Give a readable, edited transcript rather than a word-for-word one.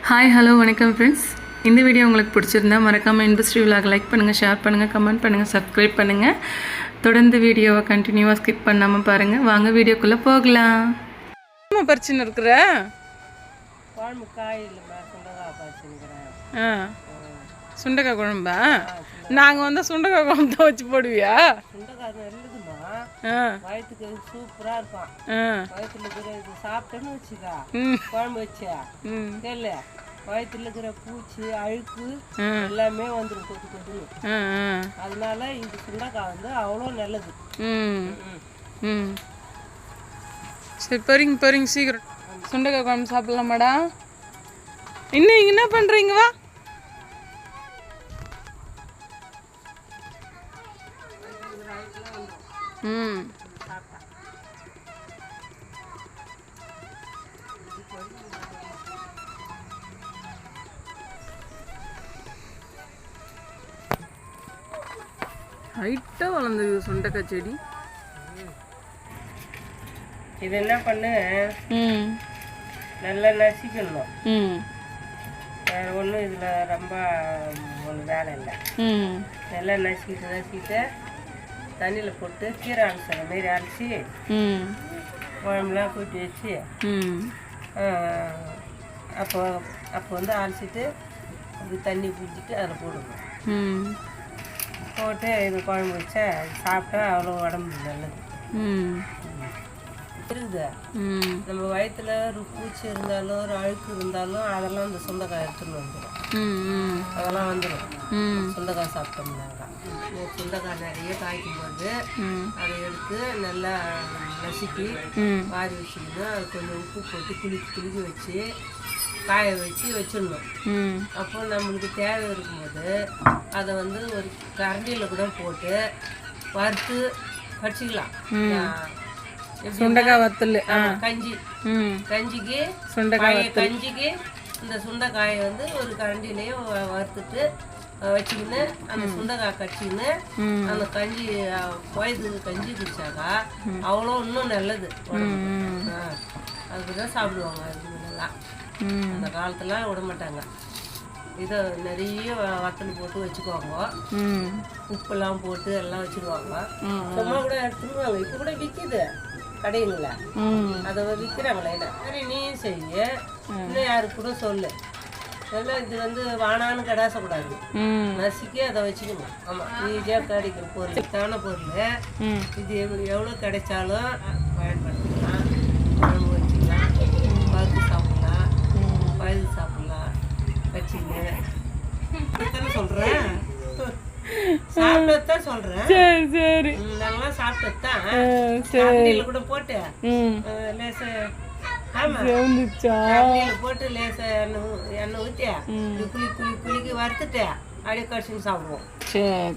Hi hello வணக்கம் friends. இந்த video உங்களுக்கு பிடிச்சிருந்தா மறக்காமல் இண்டஸ்ட்ரி விலாக் லைக் பண்ணுங்கள், ஷேர் பண்ணுங்கள், கமெண்ட் பண்ணுங்கள், சப்ஸ்கிரைப் பண்ணுங்கள். தொடர்ந்து வீடியோவை கண்டினியூவாக ஸ்கிப் பண்ணாமல் பாருங்கள். வாங்க வீடியோக்குள்ளே போகலாம். பறிச்சுன்னு இருக்கிற குழம்பு காய் இல்லைம்மா, சுண்டக்காய் பறிச்சுக்கிறேன். சுண்டக்காய் குழம்பா? நாங்கள் வந்து சுண்டக்காய் குழம்பு தான் வச்சு போடுவியா? சுண்டக்காய் நல்லதுமா, வயிற்றுக்கு சூப்பராக இருக்கும். வயிற்றுல இருக்கிற இது சாப்பிட்டேன்னு வச்சுக்கா, குழம்பு வச்சா கேளு, வயிற்றுல இருக்கிற பூச்சி அழுக்கு எல்லாமே வந்துடும் கொத்து கொத்துன்னு. அதனால இது சுண்டக்காய் வந்து அவ்வளோ நல்லது. சரி, போறீங்க சீக்கிரம். சுண்டக்காய் குழம்பு சாப்பிடலாமாடா? இன்னும் இங்கே என்ன பண்ணுறீங்க? வா. ஹைட்டாக வளர்ந்தது சுண்டக்காய் செடி. இது என்ன பண்ணு, நல்லா நசிக்கணும். வேறு ஒன்றும் இதில் ரொம்ப ஒன்றும் வேலை இல்லை. நல்லா நசிக்கிட்டு தண்ணியில் போட்டு கீரை அலசுற மாரி அலசி குழம்புலாம் கூட்டி வச்சு அப்போ வந்து அலசிட்டு அப்படி தண்ணி பிடிச்சிட்டு அதில் போடுவோம். போட்டு இது குழம்பு வச்சா சாப்பிட்டா அவ்வளோ உடம்பு நல்லது இருக்குது. நம்ம வயிற்றுல ஒரு பூச்சி இருந்தாலும் ஒரு அழுக்கு இருந்தாலும் அதெல்லாம் இந்த சுண்டைக்காய் எடுத்துன்னு வந்துடும். அதெல்லாம் வந்துடும் சுண்டைக்காய் சாப்பிட்டோம்னாக்கா. சுண்டைக்காய் நிறைய காய்க்கும் போது அதை எடுத்து நல்லா நசுக்கி வாரி வச்சுக்கணும். அது கொஞ்சம் உப்பு போட்டு குலுக்கி வச்சு காய வச்சு வச்சிடணும். அப்போ நம்மளுக்கு தேவை இருக்கும்போது அதை வந்து ஒரு கரண்டியில் கூட போட்டு வறுத்து வச்சுக்கலாம். சுண்டைக்காய் வத்தல் கஞ்சிக்கு இந்த சுண்டைக்காயை வந்து ஒரு கரண்டிலேயே வறுத்துட்டு வச்சுக்கின்னு அந்த சுண்டைக்காய் கடிச்சிக்கின்னு அந்த வயதுக்கு கஞ்சி குடிச்சாக்கா அவ்வளோ இன்னும் நல்லது. அதுக்குதான் சாப்பிடுவாங்க. அதுக்கு முன்னெல்லாம் அந்த காலத்துல விட மாட்டாங்க. இதை நிறைய வத்தல் போட்டு வச்சுக்குவாங்க, உப்பெல்லாம் போட்டு எல்லாம் வச்சுருவாங்க. சும்மா கூட எடுத்துருவாங்க. இப்போ கூட விற்கிது கடைங்கள, அதை விற்கிறாங்களே. சரி நீயும் செய்ய, இன்னும் யாருக்கு கூட சொல்லு. எல்லாம் இது வந்து வானான்னு கடாசக்கூடாது, நசுக்கி அதை வச்சுக்கணும். ஆமாம், ஈஸியாக கிடைக்கிற பொருள், தான பொருள். இது எவ்வளோ கிடைச்சாலும் பயன்படுத்திக்கலாம். குழம்பு வச்சுக்கலாம், பருப்பு சாப்பிட்லாம், பயிறு சாப்பிட்லாம் வச்சுங்க. சொல்கிறேன், சாப்பிட்டதான் சொல்கிறேன். சரி சரி, நாங்களாம் சாப்பிட்டதான். கரண்டியில் கூட போட்டு லேசா, கரண்டியில் போட்டு லேசா எண்ணெய் ஊற்றி குளிக்கி வறுத்துட்டு அப்படியே கடிச்சுன்னு சாப்பிடுவோம். சரி.